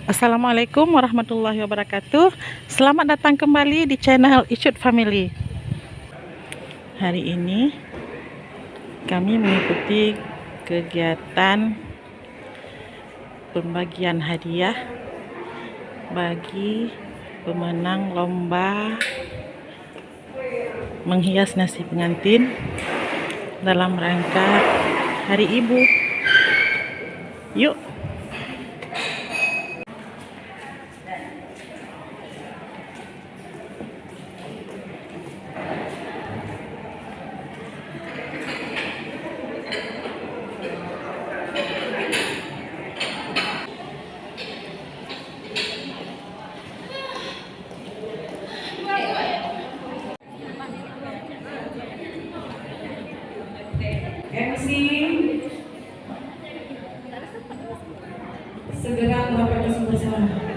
Assalamualaikum warahmatullahi wabarakatuh. Selamat datang kembali di channel Icut Family. Hari ini kami mengikuti kegiatan pembagian hadiah bagi pemenang lomba menghias nasi pengantin dalam rangka Hari Ibu. Yuk. MC segera melakukan bersama.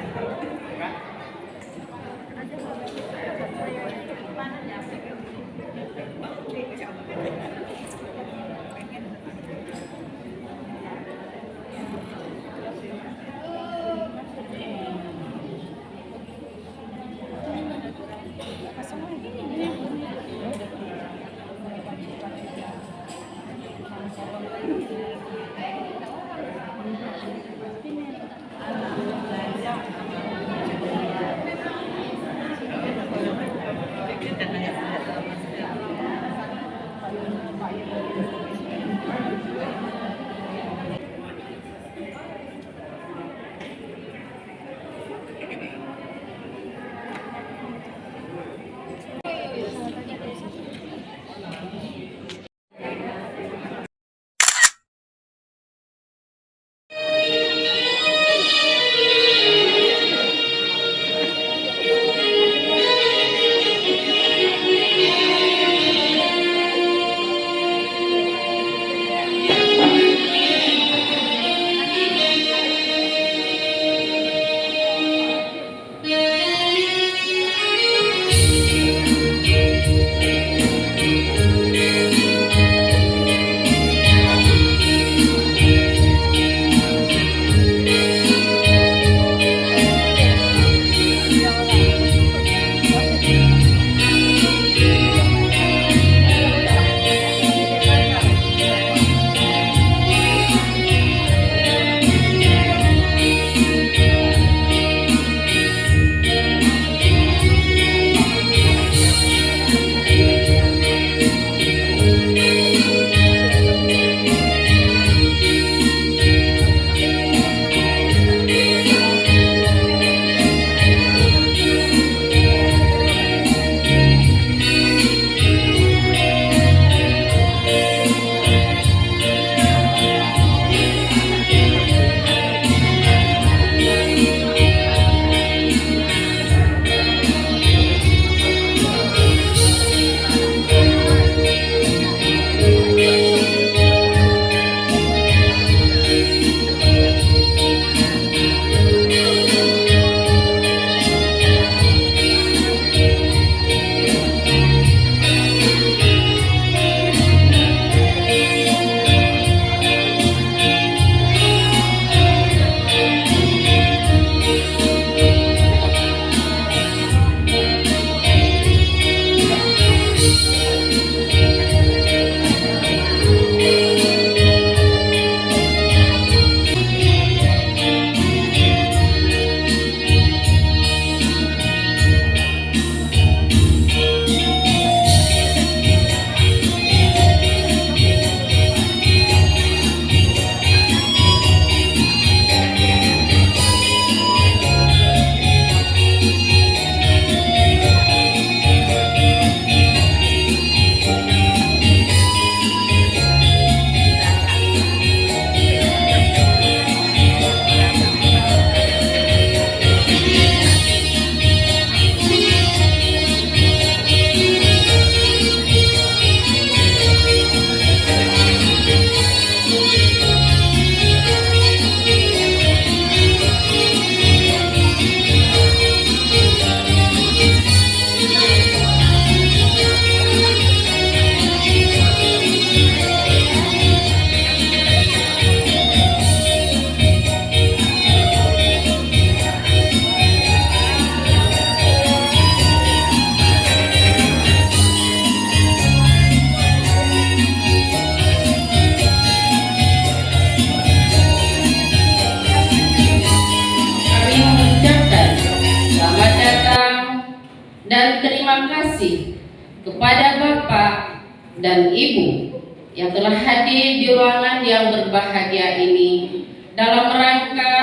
kasih kepada Bapak dan Ibu yang telah hadir di ruangan yang berbahagia ini dalam rangka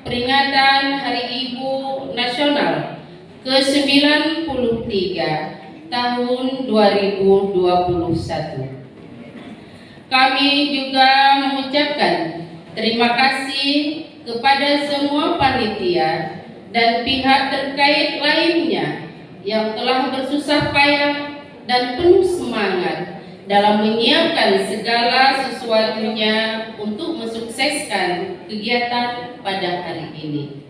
peringatan Hari Ibu Nasional ke-93 tahun 2021. Kami juga mengucapkan terima kasih kepada semua panitia dan pihak terkait lainnya yang telah bersusah payah dan penuh semangat dalam menyiapkan segala sesuatunya untuk mensukseskan kegiatan pada hari ini.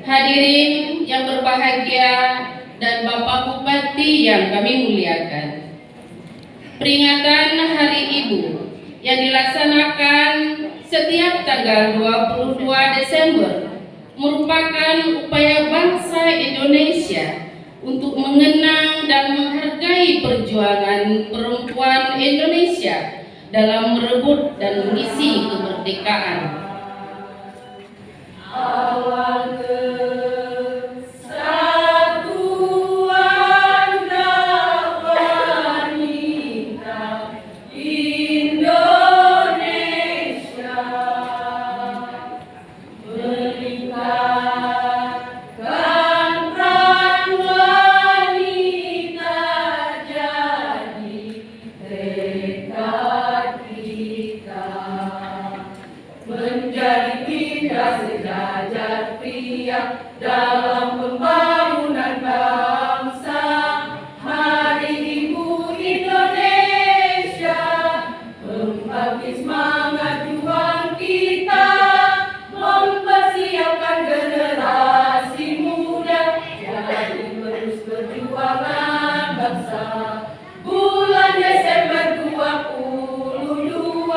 Hadirin yang berbahagia dan Bapak Bupati yang kami muliakan, peringatan Hari Ibu yang dilaksanakan setiap tanggal 22 Desember merupakan upaya bangsa Indonesia untuk mengenang dan menghargai perjuangan perempuan Indonesia dalam merebut dan mengisi kemerdekaan. Awal kesatuan wanita Indonesia meningkatkan peran wanita jadi tekad kita menjadi kita sejajar pria dalam pembangunan bangsa. Hari Ibu Indonesia membagi semangat juang kita, mempersiapkan generasi muda jadi terus perjuangan bangsa. Bulan Desember 22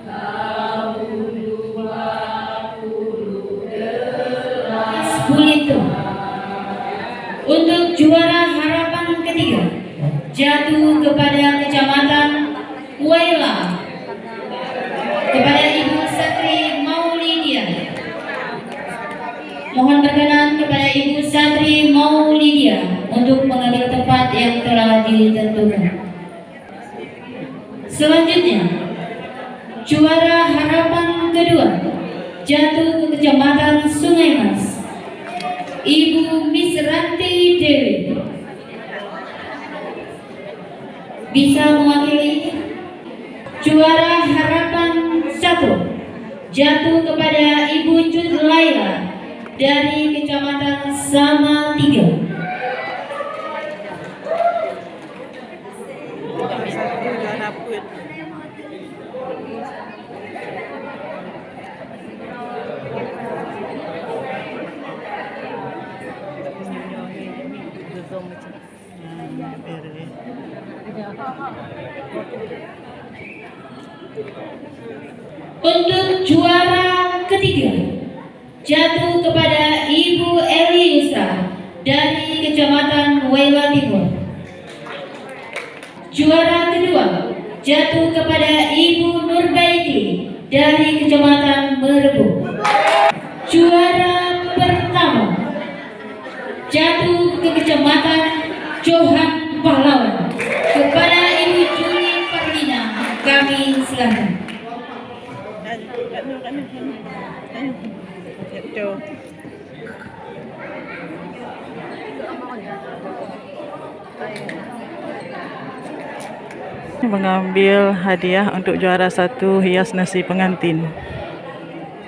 tahun 2018. Untuk juara harapan ketiga jatuh kepada Kecamatan Waila kepada Ibu Satri Maulidia. Mohon berkenan kepada Ibu Satri Maulidia untuk mengambil tempat yang telah ditentukan. Selanjutnya, juara harapan kedua jatuh ke Kecamatan Sungai Mas, Ibu Misranti Dewi. Bisa mewakili. Juara harapan 1 jatuh kepada Ibu Cut Laila dari Kecamatan Samatiga. Untuk juara ketiga jatuh kepada Ibu Eli Yusra dari Kecamatan Waila Timur. Juara kedua jatuh kepada Ibu Nurbaiti dari Kecamatan Merebu. Juara pertama jatuh ke Kecamatan Johan Pahlawan kepada Ibu Juli Fardina. Kami silakan. Mengambil hadiah untuk juara 1 hias nasi pengantin.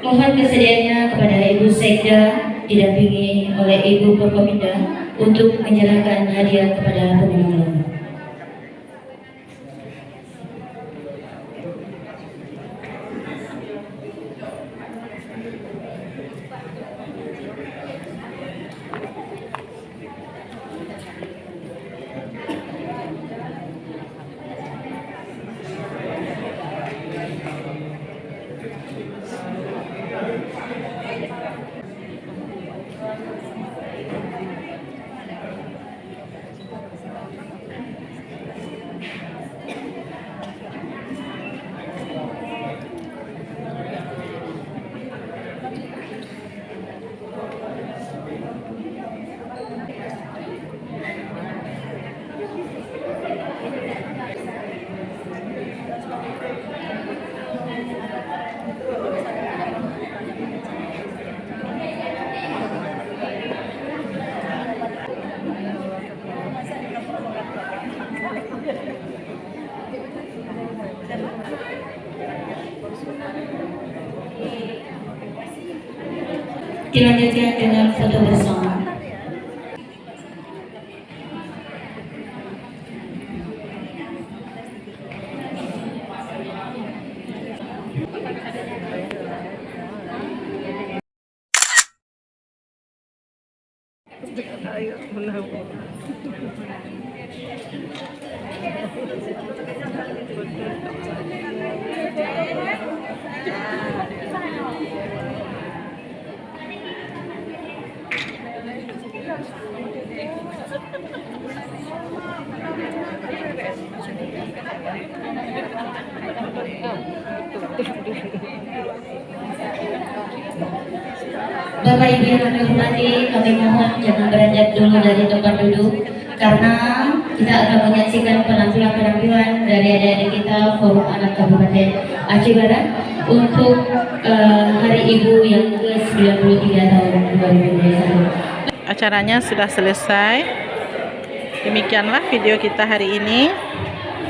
Mohon kesediaannya kepada Ibu Sekda didampingi oleh Ibu Forkopimda untuk menyerahkan hadiah kepada pemenang lomba. Dilanjutkan dengan foto bersama. Bapak Ibu yang kami hormati, kami mohon jangan beranjak dulu dari tempat duduk karena kita akan menyaksikan penampilan dari adik-adik kita Forum Anak Kabupaten Aceh Barat untuk Hari Ibu yang ke-93 tahun 2021. Acaranya sudah selesai. Demikianlah video kita hari ini.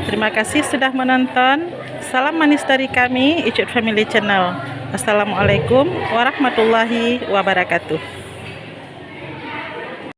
Terima kasih sudah menonton. Salam manis dari kami, Icut Family Channel. Assalamualaikum warahmatullahi wabarakatuh.